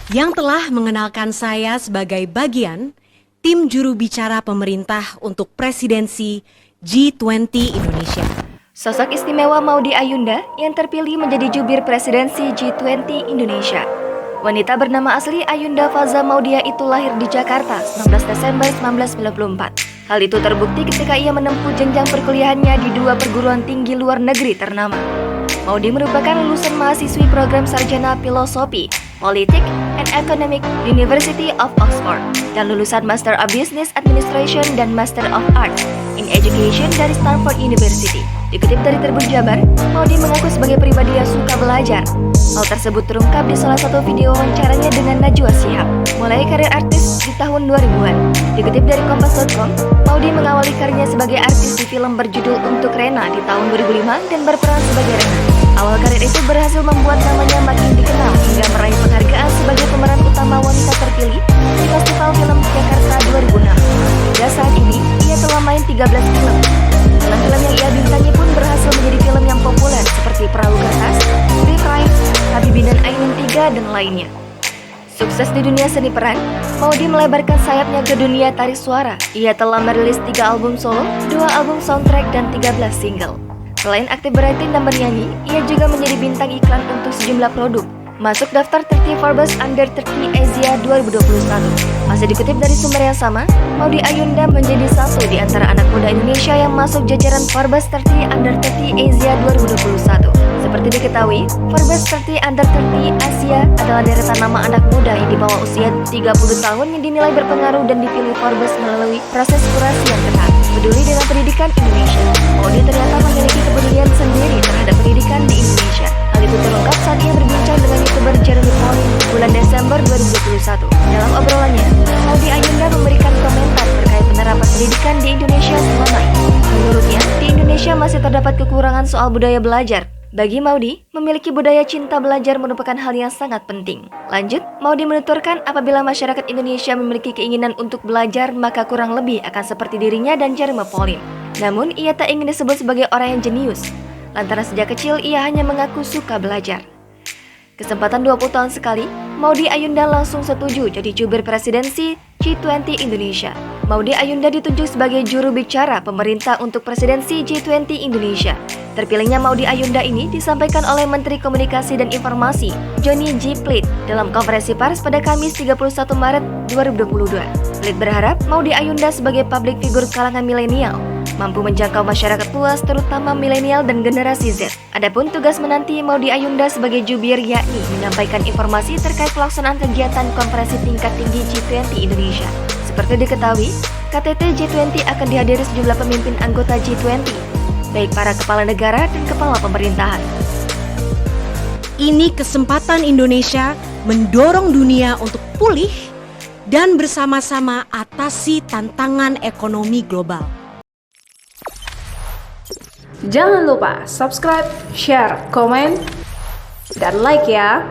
yang telah mengenalkan saya sebagai bagian tim juru bicara pemerintah untuk presidensi G20 Indonesia. Sosok istimewa Maudy Ayunda yang terpilih menjadi jubir presidensi G20 Indonesia. Wanita bernama asli Ayunda Faza Maudia itu lahir di Jakarta 19 Desember 1994. Hal itu terbukti ketika ia menempuh jenjang perkuliahannya di dua perguruan tinggi luar negeri ternama. Maudy merupakan lulusan mahasiswi program sarjana filosofi, politik, and economic University of Oxford dan lulusan Master of Business Administration dan Master of Arts in Education dari Stanford University. Dikutip dari Tribun Jabar, Maudy mengaku sebagai pribadi yang suka belajar. Hal tersebut terungkap di salah satu video wawancaranya dengan Najwa Shihab, mulai karir artis di tahun 2000-an. Dikutip dari Kompas.com, Maudy mengawali karirnya sebagai artis di film berjudul Untuk Rena di tahun 2005 dan berperan sebagai Rena. Awal karir itu berhasil membuat namanya makin dikenal hingga meraih penghargaan sebagai pemeran utama wanita terpilih di Festival Film Jakarta 2006. Hingga saat ini, ia telah main 13 film. Film-film yang ia bintangi pun berhasil menjadi film yang populer seperti Perahu Kertas, Free Fire, Habibie dan Ainun 3 dan lainnya. Sukses di dunia seni peran, Maudy melebarkan sayapnya ke dunia tarik suara. Ia telah merilis 3 album solo, 2 album soundtrack dan 13 single. Selain aktif berating dan bernyanyi, ia juga menjadi bintang iklan untuk sejumlah produk. Masuk daftar 30 Forbes Under 30 Asia 2021. Masih dikutip dari sumber yang sama, Maudy Ayunda menjadi satu di antara anak muda Indonesia yang masuk jajaran Forbes 30 Under 30 Asia 2021. Seperti diketahui, Forbes 30 Under 30 Asia adalah deretan nama anak muda yang di bawah usia 30 tahun yang dinilai berpengaruh dan dipilih Forbes melalui proses kurasi yang ketat. Peduli dengan pendidikan Indonesia, Maudy ternyata memiliki kepedulian sendiri terhadap pendidikan di Indonesia. Hal itu terungkap saat ia berbincang dengan YouTuber Jeremy Pauline bulan Desember 2021. Dalam obrolannya, Maudy Ayunda memberikan komentar terkait penerapan pendidikan di Indonesia selama ini. Menurutnya, di Indonesia masih terdapat kekurangan soal budaya belajar. Bagi Maudy, memiliki budaya cinta belajar merupakan hal yang sangat penting. Lanjut, Maudy menuturkan apabila masyarakat Indonesia memiliki keinginan untuk belajar, maka kurang lebih akan seperti dirinya dan Jeremy Pauline. Namun, ia tak ingin disebut sebagai orang yang jenius. Lantaran sejak kecil ia hanya mengaku suka belajar. Kesempatan 20 tahun sekali, Maudy Ayunda langsung setuju jadi jubir presidensi G20 Indonesia. Maudy Ayunda ditunjuk sebagai juru bicara pemerintah untuk presidensi G20 Indonesia. Terpilihnya Maudy Ayunda ini disampaikan oleh Menteri Komunikasi dan Informasi Johnny G. Plate dalam konferensi pers pada Kamis 31 Maret 2022. Plate berharap Maudy Ayunda sebagai publik figur kalangan milenial mampu menjangkau masyarakat luas terutama milenial dan generasi Z. Adapun tugas menanti Maudy Ayunda sebagai jubir yakni menyampaikan informasi terkait pelaksanaan kegiatan konferensi tingkat tinggi G20 Indonesia. Seperti diketahui, KTT G20 akan dihadiri sejumlah pemimpin anggota G20, baik para kepala negara dan kepala pemerintahan. Ini kesempatan Indonesia mendorong dunia untuk pulih dan bersama-sama atasi tantangan ekonomi global. Jangan lupa subscribe, share, komen, dan like ya!